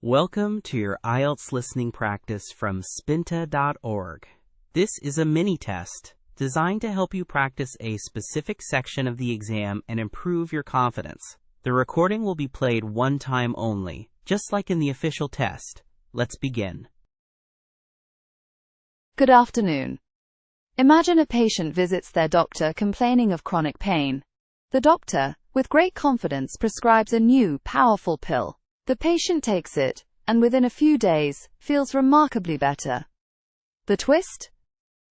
Welcome to your IELTS listening practice from Spinta.org. This is a mini-test designed to help you practice a specific section of the exam and improve your confidence. The recording will be played one time only, just like in the official test. Let's begin. Good afternoon. Imagine a patient visits their doctor complaining of chronic pain. The doctor, with great confidence, prescribes a new, powerful pill. The patient takes it, and within a few days, feels remarkably better. The twist?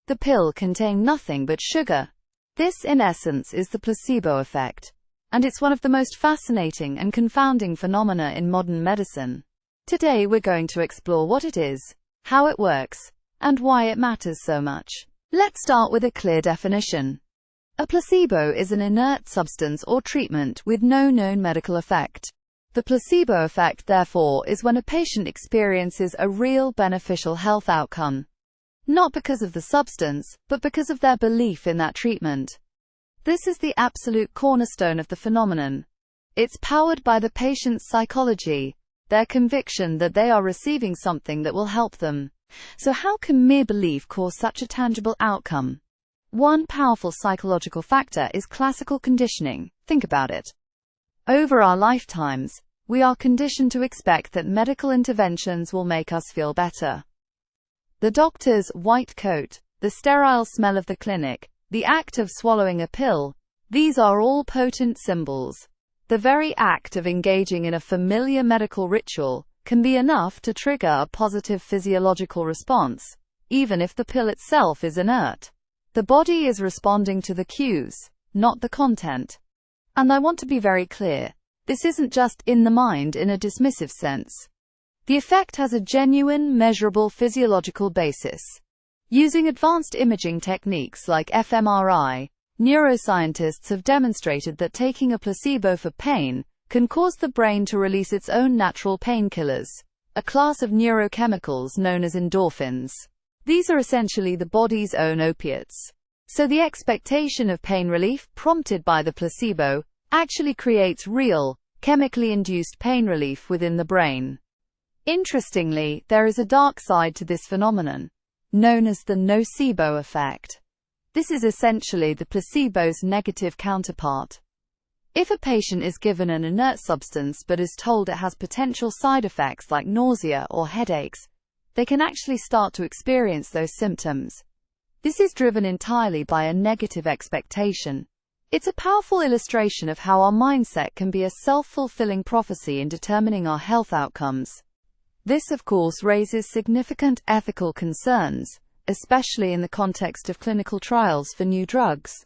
The pill contained nothing but sugar. This, in essence, is the placebo effect, and it's one of the most fascinating and confounding phenomena in modern medicine. Today we're going to explore what it is, how it works, and why it matters so much. Let's start with a clear definition. A placebo is an inert substance or treatment with no known medical effect. The placebo effect, therefore, is when a patient experiences a real beneficial health outcome. Not because of the substance, but because of their belief in that treatment. This is the absolute cornerstone of the phenomenon. It's powered by the patient's psychology, their conviction that they are receiving something that will help them. So how can mere belief cause such a tangible outcome? One powerful psychological factor is classical conditioning. Think about it. Over our lifetimes, we are conditioned to expect that medical interventions will make us feel better. The doctor's white coat, the sterile smell of the clinic, the act of swallowing a pill, these are all potent symbols. The very act of engaging in a familiar medical ritual can be enough to trigger a positive physiological response, even if the pill itself is inert. The body is responding to the cues, not the content. And I want to be very clear. This isn't just in the mind in a dismissive sense. The effect has a genuine, measurable physiological basis. Using advanced imaging techniques like fMRI, neuroscientists have demonstrated that taking a placebo for pain can cause the brain to release its own natural painkillers, a class of neurochemicals known as endorphins. These are essentially the body's own opiates. So the expectation of pain relief prompted by the placebo actually creates real, chemically induced pain relief within the brain. Interestingly, there is a dark side to this phenomenon, known as the nocebo effect. This is essentially the placebo's negative counterpart. If a patient is given an inert substance but is told it has potential side effects like nausea or headaches, they can actually start to experience those symptoms. This is driven entirely by a negative expectation. It's a powerful illustration of how our mindset can be a self-fulfilling prophecy in determining our health outcomes. This, of course, raises significant ethical concerns, especially in the context of clinical trials for new drugs.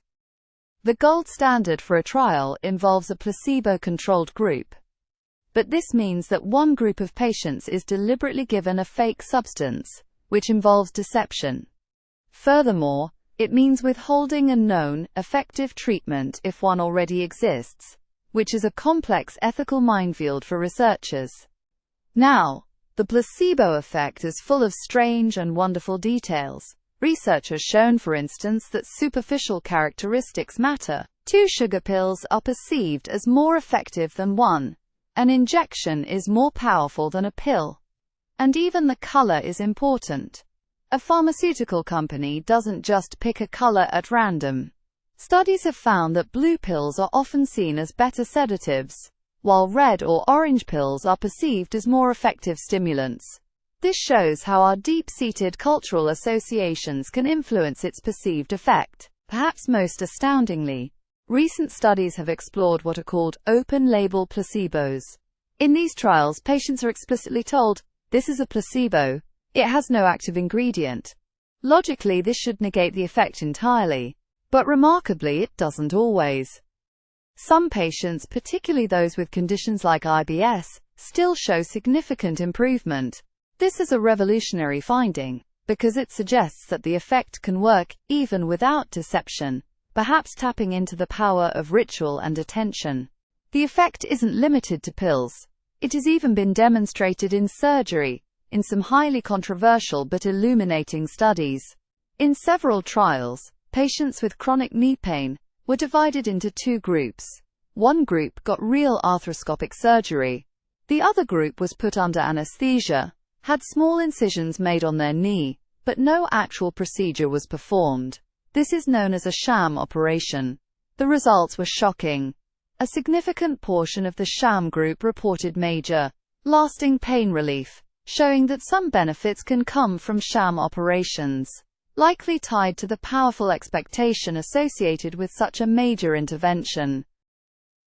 The gold standard for a trial involves a placebo-controlled group. But this means that one group of patients is deliberately given a fake substance, which involves deception. Furthermore, it means withholding a known, effective treatment if one already exists, which is a complex ethical minefield for researchers. Now, the placebo effect is full of strange and wonderful details. Research has shown, for instance, that superficial characteristics matter. 2 sugar pills are perceived as more effective than 1. An injection is more powerful than a pill. And even the color is important. A pharmaceutical company doesn't just pick a color at random. Studies have found that blue pills are often seen as better sedatives, while red or orange pills are perceived as more effective stimulants. This shows how our deep-seated cultural associations can influence its perceived effect. Perhaps most astoundingly, recent studies have explored what are called open-label placebos. In these trials, patients are explicitly told, "This is a placebo. It has no active ingredient." Logically, this should negate the effect entirely. But remarkably, it doesn't always. Some patients, particularly those with conditions like IBS, still show significant improvement. This is a revolutionary finding, because it suggests that the effect can work, even without deception, perhaps tapping into the power of ritual and attention. The effect isn't limited to pills. It has even been demonstrated in surgery, in some highly controversial but illuminating studies. In several trials, patients with chronic knee pain were divided into 2 groups. One group got real arthroscopic surgery. The other group was put under anesthesia, had small incisions made on their knee, but no actual procedure was performed. This is known as a sham operation. The results were shocking. A significant portion of the sham group reported major, lasting pain relief, showing that some benefits can come from sham operations, likely tied to the powerful expectation associated with such a major intervention.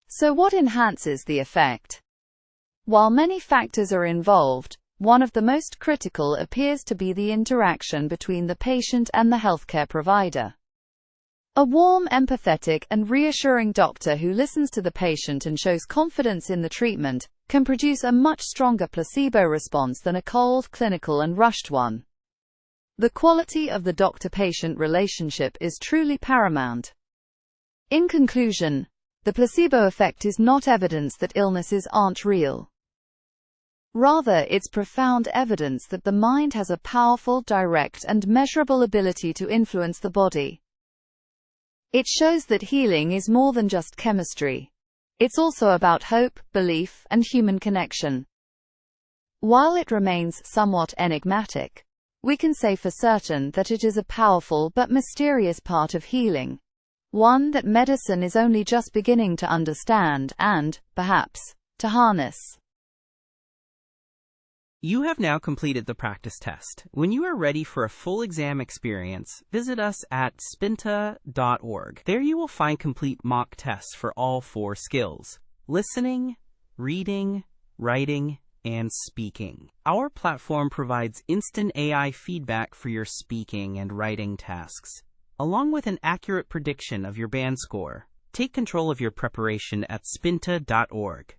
So what enhances the effect? While many factors are involved, one of the most critical appears to be the interaction between the patient and the healthcare provider. A warm, empathetic, and reassuring doctor who listens to the patient and shows confidence in the treatment can produce a much stronger placebo response than a cold, clinical, and rushed one. The quality of the doctor-patient relationship is truly paramount. In conclusion, the placebo effect is not evidence that illnesses aren't real. Rather, it's profound evidence that the mind has a powerful, direct, and measurable ability to influence the body. It shows that healing is more than just chemistry. It's also about hope, belief, and human connection. While it remains somewhat enigmatic, we can say for certain that it is a powerful but mysterious part of healing, one that medicine is only just beginning to understand and, perhaps, to harness. You have now completed the practice test. When you are ready for a full exam experience, visit us at Spinta.org. There you will find complete mock tests for all 4 skills: listening, reading, writing, and speaking. Our platform provides instant AI feedback for your speaking and writing tasks, along with an accurate prediction of your band score. Take control of your preparation at Spinta.org.